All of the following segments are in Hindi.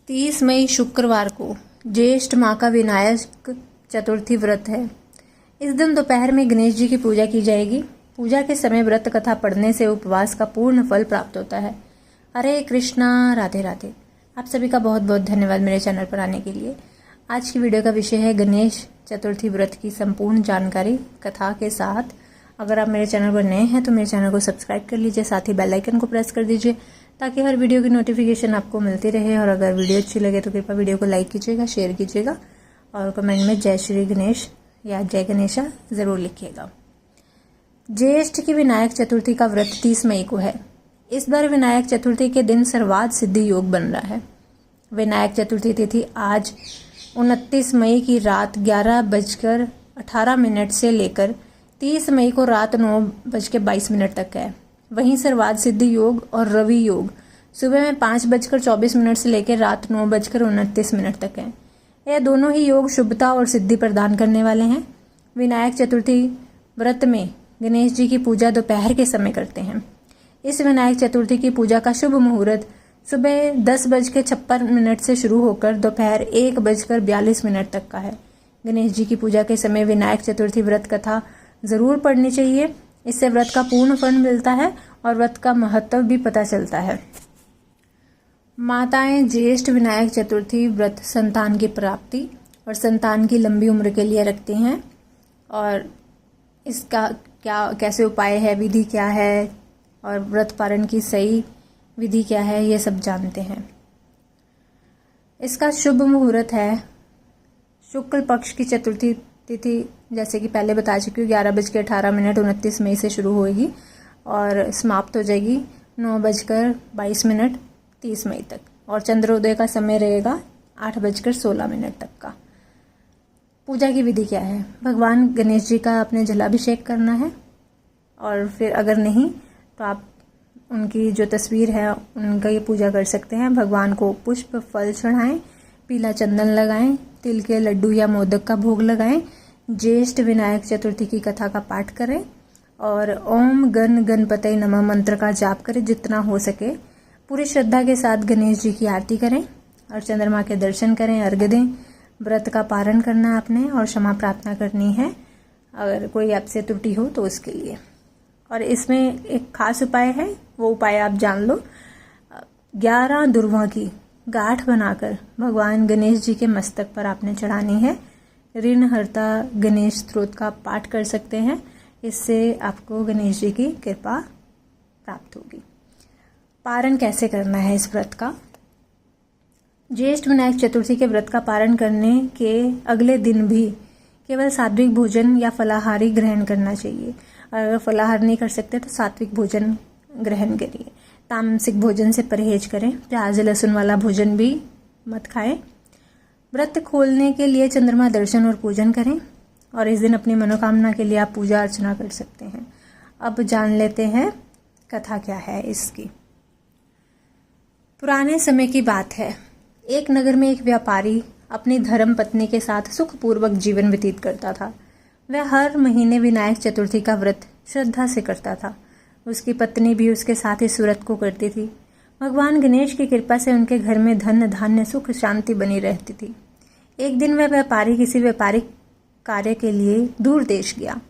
30 मई शुक्रवार को ज्येष्ठ माह का विनायक चतुर्थी व्रत है। इस दिन दोपहर में गणेश जी की पूजा की जाएगी। पूजा के समय व्रत कथा पढ़ने से उपवास का पूर्ण फल प्राप्त होता है। हरे कृष्णा, राधे राधे। आप सभी का बहुत बहुत धन्यवाद मेरे चैनल पर आने के लिए। आज की वीडियो का विषय है गणेश चतुर्थी व्रत की संपूर्ण जानकारी कथा के साथ। अगर आप मेरे चैनल पर नए हैं तो मेरे चैनल को सब्सक्राइब कर लीजिए, साथ ही बेल आइकन को प्रेस कर दीजिए ताकि हर वीडियो की नोटिफिकेशन आपको मिलती रहे। और अगर वीडियो अच्छी लगे तो कृपया वीडियो को लाइक कीजिएगा, शेयर कीजिएगा और कमेंट में जय श्री गणेश या जय गणेशा ज़रूर लिखिएगा। ज्येष्ठ की विनायक चतुर्थी का व्रत 30 मई को है। इस बार विनायक चतुर्थी के दिन सर्वाध सिद्धि योग बन रहा है। विनायक चतुर्थी तिथि आज 29 मई की रात 11:18 से लेकर 30 मई को रात 9:22 तक है। वहीं सर्वाध सिद्धि योग और रवि योग सुबह में 5:24 से लेकर रात 9:29 तक है। यह दोनों ही योग शुभता और सिद्धि प्रदान करने वाले हैं। विनायक चतुर्थी व्रत में गणेश जी की पूजा दोपहर के समय करते हैं। इस विनायक चतुर्थी की पूजा का शुभ मुहूर्त सुबह 10:56 से शुरू होकर दोपहर 1:42 तक का है। गणेश जी की पूजा के समय विनायक चतुर्थी व्रत कथा जरूर पढ़नी चाहिए। इससे व्रत का पूर्ण फल मिलता है और व्रत का महत्व भी पता चलता है। माताएं ज्येष्ठ विनायक चतुर्थी व्रत संतान की प्राप्ति और संतान की लंबी उम्र के लिए रखती हैं। और इसका कैसे उपाय है, विधि क्या है और व्रत पारण की सही विधि क्या है, ये सब जानते हैं। इसका शुभ मुहूर्त है शुक्ल पक्ष की चतुर्थी तिथि, जैसे कि पहले बता चुकी हूँ, 11:18 29 मई से शुरू होगी और समाप्त हो जाएगी 9:22 30 मई तक। और चंद्रोदय का समय रहेगा 8:16 तक का। पूजा की विधि क्या है? भगवान गणेश जी का अपने जलाभिषेक करना है और फिर अगर नहीं तो आप उनकी जो तस्वीर है उनका ये पूजा कर सकते हैं। भगवान को पुष्प फल चढ़ाएं, पीला चंदन लगाएं, तिल के लड्डू या मोदक का भोग लगाएं, ज्येष्ठ विनायक चतुर्थी की कथा का पाठ करें और ओम गण गणपतये नमः मंत्र का जाप करें जितना हो सके। पूरी श्रद्धा के साथ गणेश जी की आरती करें और चंद्रमा के दर्शन करें, अर्घ्य दें। व्रत का पारण करना है आपने और क्षमा प्रार्थना करनी है अगर कोई आपसे त्रुटि हो तो उसके लिए। और इसमें एक खास उपाय है, वो उपाय आप जान लो। 11 दुर्वा की गांठ बनाकर भगवान गणेश जी के मस्तक पर आपने चढ़ानी है। ऋण हरता गणेश स्तोत्र का पाठ कर सकते हैं, इससे आपको गणेश जी की कृपा प्राप्त होगी। पारण कैसे करना है इस व्रत का? ज्येष्ठ विनायक चतुर्थी के व्रत का पारण करने के अगले दिन भी केवल सात्विक भोजन या फलाहारी ग्रहण करना चाहिए। और अगर फलाहार नहीं कर सकते तो सात्विक भोजन ग्रहण करिए। तामसिक भोजन से परहेज करें, प्याज लहसुन वाला भोजन भी मत खाएं। व्रत खोलने के लिए चंद्रमा दर्शन और पूजन करें और इस दिन अपनी मनोकामना के लिए आप पूजा अर्चना कर सकते हैं। अब जान लेते हैं कथा क्या है इसकी। पुराने समय की बात है। एक नगर में एक व्यापारी अपनी धर्म पत्नी के साथ सुखपूर्वक जीवन व्यतीत करता था। वह हर महीने विनायक चतुर्थी का व्रत श्रद्धा से करता था। उसकी पत्नी भी उसके साथ इस व्रत को करती थी। भगवान गणेश की कृपा से उनके घर में धन धान्य सुख शांति बनी रहती थी। एक दिन वह व्यापारी किसी व्यापारिक कार्य के लिए दूर देश गया।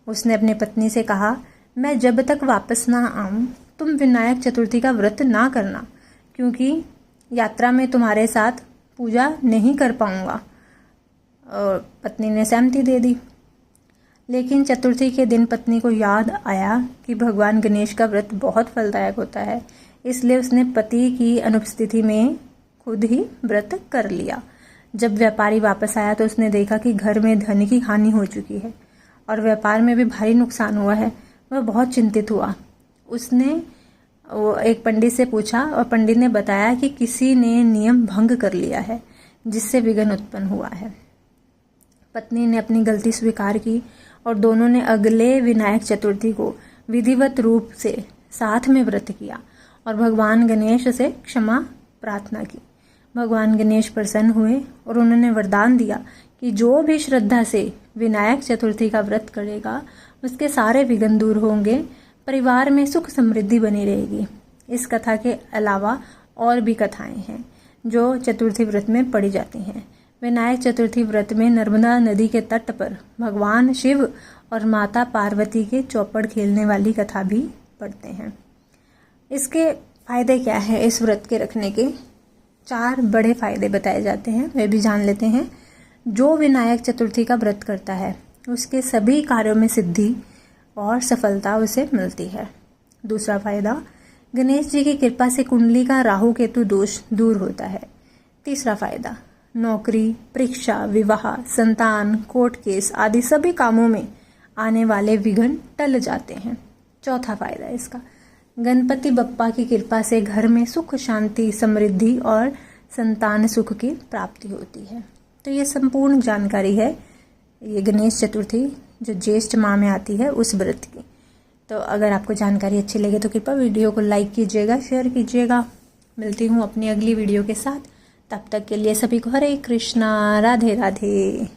उसने अपनी पत्नी से कहा, मैं जब तक वापस ना आऊं तुम विनायक चतुर्थी का व्रत ना करना, क्योंकि यात्रा में तुम्हारे साथ पूजा नहीं कर पाऊंगा। और पत्नी ने सहमति दे दी। लेकिन चतुर्थी के दिन पत्नी को याद आया कि भगवान गणेश का व्रत बहुत फलदायक होता है, इसलिए उसने पति की अनुपस्थिति में खुद ही व्रत कर लिया। जब व्यापारी वापस आया तो उसने देखा कि घर में धन की हानि हो चुकी है और व्यापार में भी भारी नुकसान हुआ है। वह बहुत चिंतित हुआ। उसने एक पंडित से पूछा और पंडित ने बताया कि किसी ने नियम भंग कर लिया है जिससे विघ्न उत्पन्न हुआ है। पत्नी ने अपनी गलती स्वीकार की और दोनों ने अगले विनायक चतुर्थी को विधिवत रूप से साथ में व्रत किया और भगवान गणेश से क्षमा प्रार्थना की। भगवान गणेश प्रसन्न हुए और उन्होंने वरदान दिया कि जो भी श्रद्धा से विनायक चतुर्थी का व्रत करेगा उसके सारे विघ्न दूर होंगे, परिवार में सुख समृद्धि बनी रहेगी। इस कथा के अलावा और भी कथाएं हैं जो चतुर्थी व्रत में पढ़ी जाती हैं। विनायक चतुर्थी व्रत में नर्मदा नदी के तट पर भगवान शिव और माता पार्वती के चौपड़ खेलने वाली कथा भी पढ़ते हैं। इसके फायदे क्या है? इस व्रत के रखने के 4 बड़े फायदे बताए जाते हैं, वे भी जान लेते हैं। जो विनायक चतुर्थी का व्रत करता है उसके सभी कार्यों में सिद्धि और सफलता उसे मिलती है। दूसरा फायदा, गणेश जी की कृपा से कुंडली का राहु केतु दोष दूर होता है। तीसरा फायदा, नौकरी, परीक्षा, विवाह, संतान, कोर्ट केस आदि सभी कामों में आने वाले विघ्न टल जाते हैं। चौथा फायदा इसका, गणपति बप्पा की कृपा से घर में सुख, शांति, समृद्धि और संतान सुख की प्राप्ति होती है। तो ये संपूर्ण जानकारी है ये गणेश चतुर्थी जो ज्येष्ठ माह में आती है उस व्रत की। तो अगर आपको जानकारी अच्छी लगे तो कृपया वीडियो को लाइक कीजिएगा, शेयर कीजिएगा। मिलती हूँ अपनी अगली वीडियो के साथ, तब तक के लिए सभी को हरे कृष्णा, राधे राधे।